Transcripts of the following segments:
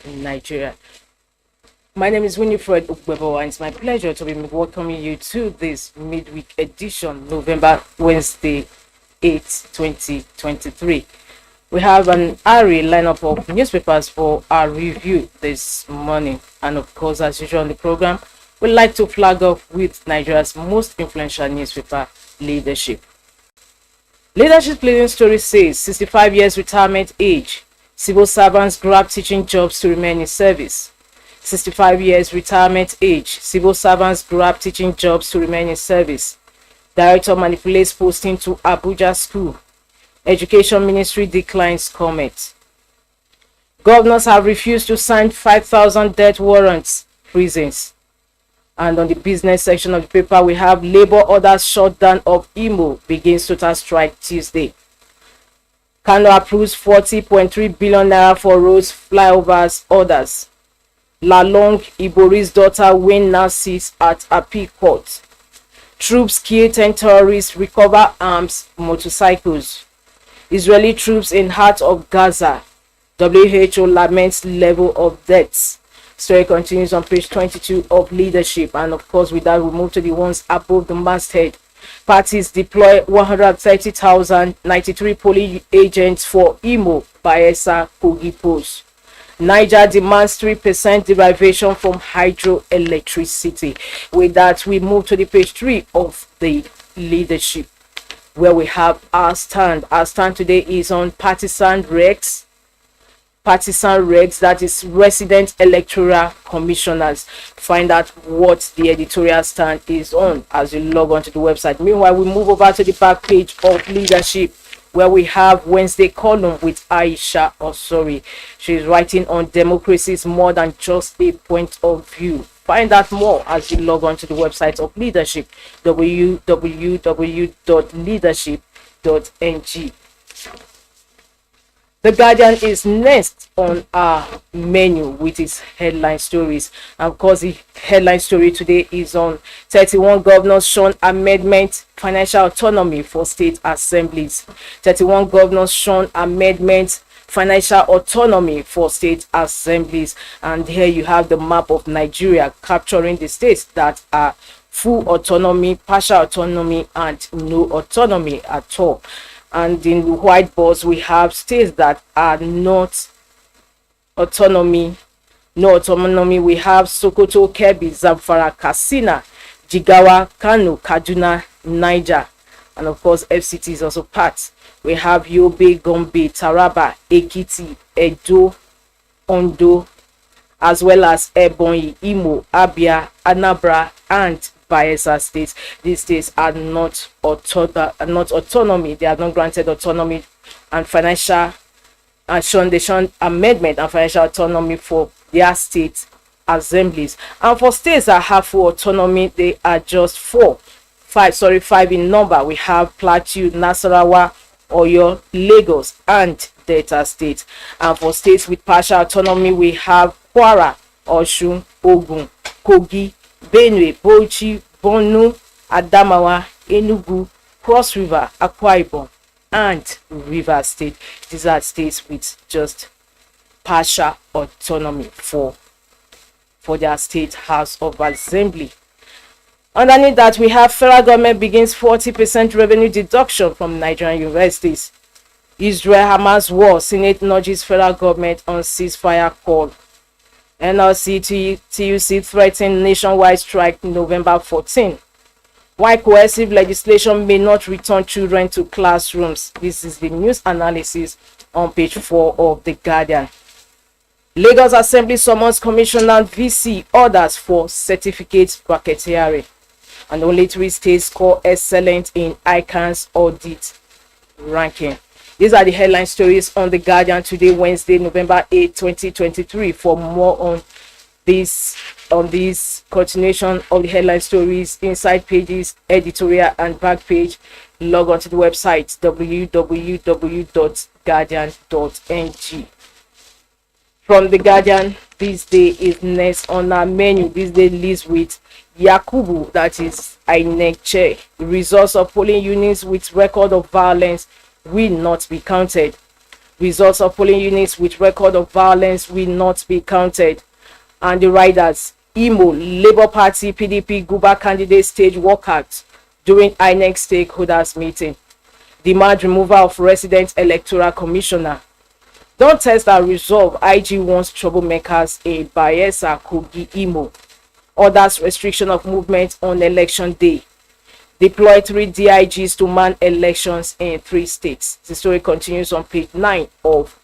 Nigeria. My name is Winifred Ugbebo, and it's my pleasure to be welcoming you to this midweek edition, November Wednesday 8, 2023. We have an airy lineup of newspapers for our review this morning, and of course, as usual on the program, we'd like to flag off with Nigeria's most influential newspaper, Leadership. Leadership's leading story says 65 years retirement age, civil servants grab teaching jobs to remain in service. 65 years retirement age, civil servants grab teaching jobs to remain in service. Director manipulates posting to Abuja school. Education Ministry declines comment. Governors have refused to sign 5,000 death warrants, prisons. And on the business section of the paper, we have Labour orders shutdown of Imo begins total strike Tuesday. Kano approves 40.3 billion naira for roads, flyovers, orders. Lalong Ibori's daughter win now seats at appeal court. Troops kill 10 terrorists, recover arms, motorcycles. Israeli troops in heart of Gaza. WHO laments level of deaths. Story continues on page 22 of Leadership, and of course with that we move to the ones above the masthead. Parties deploy 130,093 polling agents for Imo, Bayelsa, Kogi Post. Niger demands 3% derivation from hydroelectricity. With that, we move to the page 3 of the Leadership, where we have our stand. Our stand today is on partisan regs. Partisan regs, that is resident electoral commissioners. Find out what the editorial stand is on as you log on to the website. Meanwhile, we move over to the back page of Leadership, where we have Wednesday column with Aisha Osori. She's writing on democracy is more than just a point of view. Find out more as you log on to the website of Leadership, www.leadership.ng. The Guardian is next on our menu with its headline stories. And of course, the headline story today is on 31 governors Shun amendment, financial autonomy for state assemblies. 31 governors Shun amendment, financial autonomy for state assemblies. And here you have the map of Nigeria capturing the states that are full autonomy, partial autonomy, and no autonomy at all. And in the white box, we have states that are not autonomy, no autonomy. We have Sokoto, Kebbi, Zamfara, Katsina, Jigawa, Kano, Kaduna, Niger, and of course FCT is also part. We have Yobe, Gombe, Taraba, Ekiti, Edo, Ondo, as well as Ebonyi, Imo, Abia, Anambra, and Bayelsa states. These states are not autonomy. They are not granted autonomy and financial Shun amendment and financial autonomy for their state assemblies. And for states that have full autonomy, they are just five in number. We have Plateau, Nasarawa, Oyo, Lagos, and Delta State. And for states with partial autonomy, we have Kwara, Osun, Ogun, Kogi, Benue, Bauchi, Borno, Adamawa, Enugu, Cross River, Akwa Ibom, and River State. These are states with just partial autonomy for their state house of assembly. Underneath that, we have federal government begins 40% revenue deduction from Nigerian universities. Israel-Hamas war, Senate nudges federal government on ceasefire call. NLC TUC threatened nationwide strike November 14. Why coercive legislation may not return children to classrooms. This is the news analysis on page 4 of The Guardian. Lagos Assembly summons Commissioner VC orders for certificate racketeering. And only 3 states score excellent in ICANN's audit ranking. These are the headline stories on The Guardian today, Wednesday, November 8, 2023. For more on this continuation of the headline stories, inside pages, editorial, and back page, log on to the website www.guardian.ng. From The Guardian, this day is next on our menu. This day leads with Yakubu, that is INEC chair. The results of polling units with record of violence will not be counted. Results of polling units with record of violence will not be counted. And the riders, Imo, Labour Party, PDP, Guba candidate stage walkout during INEC stakeholders meeting. Demand removal of resident electoral commissioner. Don't test and resolve. IG wants troublemakers in Bayelsa, Kogi, Imo. Orders restriction of movement on election day. Deploy 3 DIGs to man elections in 3 states. The story continues on page 9 of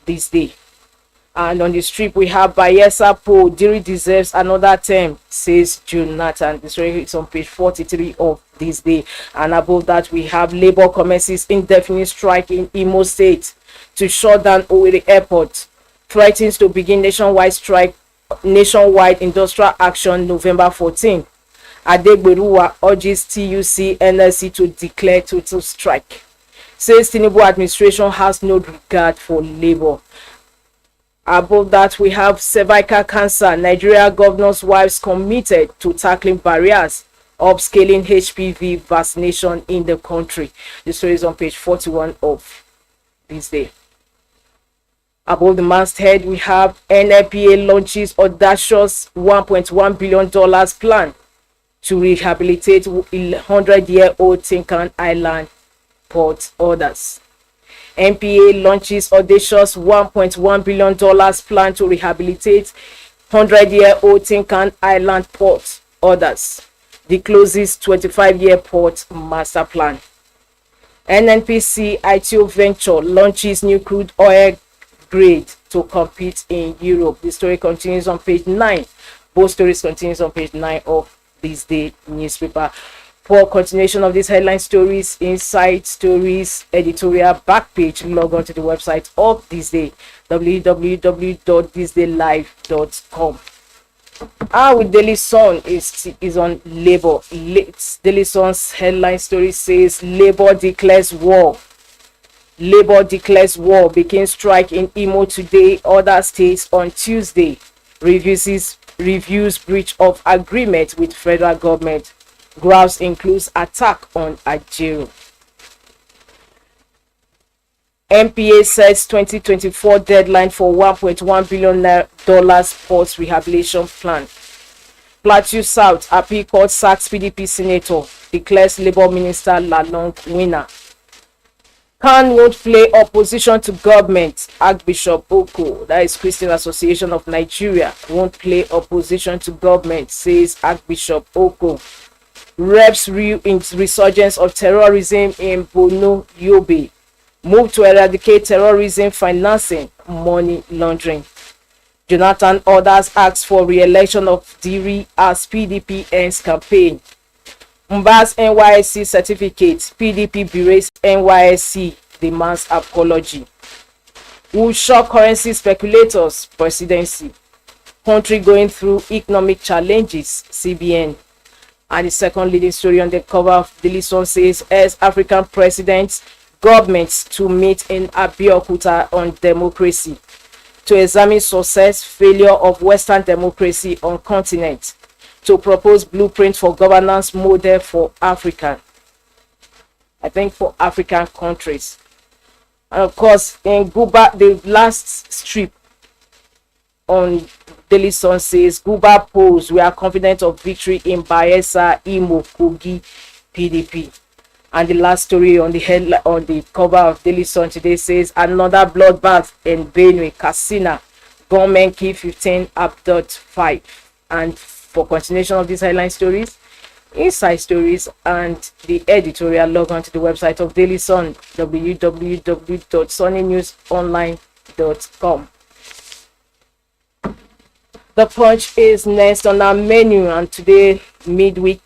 this day. And on the strip, we have Bayelsa poll. Diri deserves another term, says Jonathan. The story is on page 43 of this day. And above that, we have Labour commences indefinite strike in Imo State to shut down Owerri Airport. Threatens to begin nationwide strike, nationwide industrial action November 14. Adegberuwa urges TUC NLC to declare total strike. Says Tinubu administration has no regard for labor. Above that, we have cervical cancer. Nigeria governors' wives committed to tackling barriers, upscaling HPV vaccination in the country. The story is on page 41 of this day. Above the masthead, we have NLPA launches audacious $1.1 billion plan to rehabilitate 100-year-old Tinkan Island port. Orders. NPA launches audacious $1.1 billion plan to rehabilitate 100-year-old Tinkan Island port. Orders. The closest 25-year port master plan. NNPC ITO Venture launches new crude oil grade to compete in Europe. The story continues on page 9. Both stories continues on page 9 of this day newspaper. For continuation of these headline stories, Inside Stories editorial back page, log on to the website of This Day, www.thisdaylive.com. With Daily Sun is on labor. Daily Sun's headline story says Labor declares war. Labor declares war. Begins strike in Imo today. Other states on Tuesday. Reviews breach of agreement with federal government. Govs includes attack on Ajero. NPA sets 2024 deadline for $1.1 billion port rehabilitation plan. Plateau South Appeal Court sacks PDP senator, declares Labour Minister Lalong winner. Khan won't play opposition to government. Archbishop Oko, that is Christian Association of Nigeria, won't play opposition to government, says Archbishop Oko. Reps resurgence of terrorism in Borno, Yobe. Move to eradicate terrorism financing, money laundering. Jonathan orders asks for re-election of Diri as PDP ends campaign. Mba's NYSC certificate. PDP berates NYSC, demands apology. Will shock currency speculators, presidency. Country going through economic challenges, CBN. And the second leading story on the cover of Daily Sun says, as African presidents, governments to meet in Abeokuta on democracy, to examine success, failure of Western democracy on continent, to propose blueprint for governance model for African, for African countries. And of course, in Guba, the last strip on Daily Sun says, Guba polls, we are confident of victory in Bayelsa, Imo, Kogi, PDP. And the last story on the headline on the cover of Daily Sun today says, another bloodbath in Benue, Katsina, gunmen kill 15, abduct 5. And for continuation of these headline stories, Inside Stories, and the editorial, log on to the website of Daily Sun, www.sunnynewsonline.com. The Punch is next on our menu, and today, midweek,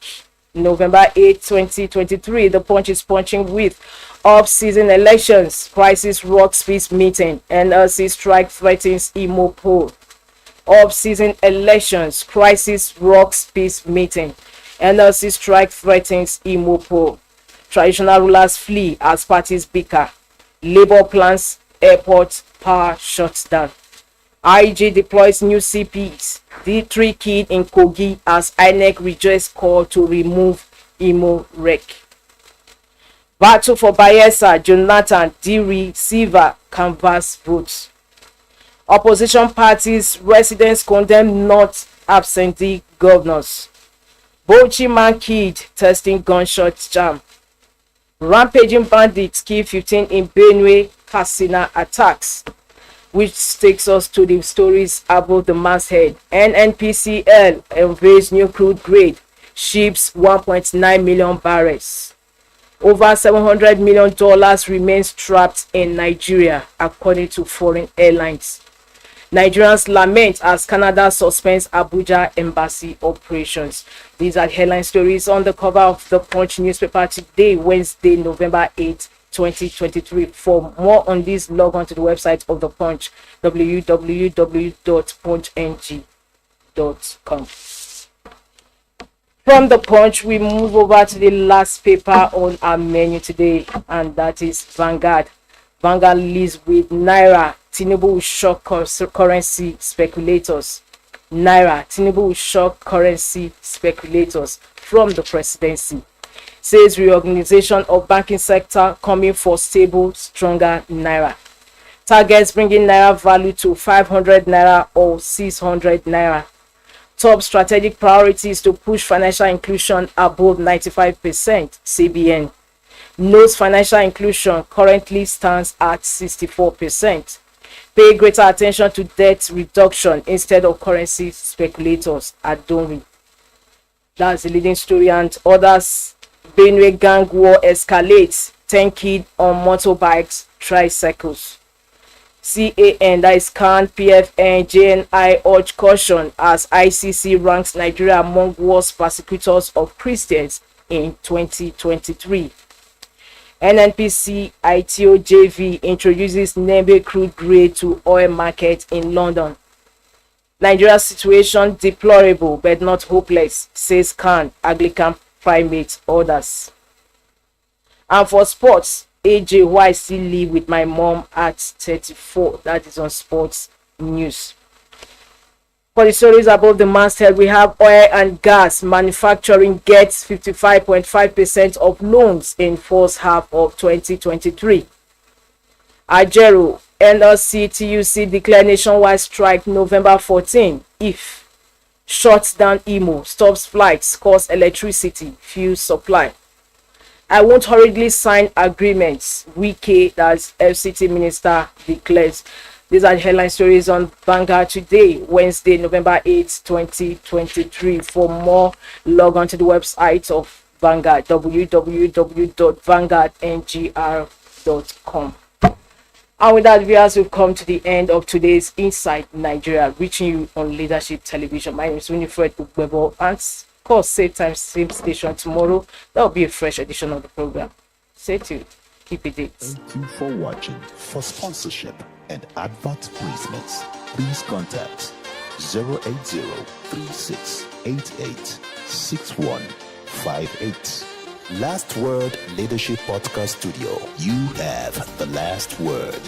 November 8, 2023, The Punch is punching with off-season elections, crisis rocks peace meeting, NLC strike threatens Imo poll. Off-season elections, crisis rocks peace meeting, NLC strike threatens Imo poll. Traditional rulers flee as parties bicker. Labour plans airport power shuts down. IG deploys new CPs. D3 kid in Kogi as INEC rejects call to remove Imo wreck. Battle for Bayelsa, Jonathan, Diri, Silva, canvass votes. Opposition parties, residents condemn not absentee governors. Bauchi man killed testing gunshot jam. Rampaging bandits kill 15 in Benue Katsina attacks. Which takes us to the stories about the masthead. NNPCL unveils new crude grade, ships 1.9 million barrels. Over $700 million remains trapped in Nigeria, according to foreign airlines. Nigerians lament as Canada suspends Abuja embassy operations. These are headline stories on the cover of the Punch newspaper today, Wednesday, November 8, 2023. For more on this, log on to the website of the Punch, www.punchng.com. From the Punch, we move over to the last paper on our menu today, and that is Vanguard. Vanguard leads with Naira. Tinubu will shock currency speculators. Naira. Tinubu will shock currency speculators from the presidency. Says reorganization of banking sector coming for stable, stronger Naira. Targets bringing Naira value to 500 Naira or 600 Naira. Top strategic priorities to push financial inclusion above 95%, CBN. Notes financial inclusion currently stands at 64%. Pay greater attention to debt reduction instead of currency speculators, Adonri. That's the leading story. And others. Benue gang war escalates. 10 killed on motorbikes, tricycles. CAN, that is CAN, PFN, JNI urge caution as ICC ranks Nigeria among worst persecutors of Christians in 2023. NNPC ITO JV introduces Nembe crude grade to oil market in London. Nigeria's situation deplorable but not hopeless, says CAN, Anglican primate orders. And for sports, AJ, why I still live with my mom at 34. That is on sports news. For the stories above the masthead, we have oil and gas manufacturing gets 55.5% of loans in first half of 2023. Ajero, NLC, TUC declare nationwide strike November 14. If shuts down Imo, stops flights, cause electricity, fuel supply. I won't hurriedly sign agreements, Wike, that's FCT minister, declares. These are the headline stories on Vanguard today, Wednesday, November 8, 2023. For more, log on to the website of Vanguard, www.vanguardngr.com. And with that, viewers, we've come to the end of today's Inside Nigeria, reaching you on Leadership Television. My name is Winifred Ugbebo, and of course, same time, same station tomorrow. There will be a fresh edition of the program. Stay tuned. Keep it dates. Thank you for watching. For sponsorship and advert placements, please contact 080-3688-6158. Last Word Leadership Podcast Studio. You have the last word.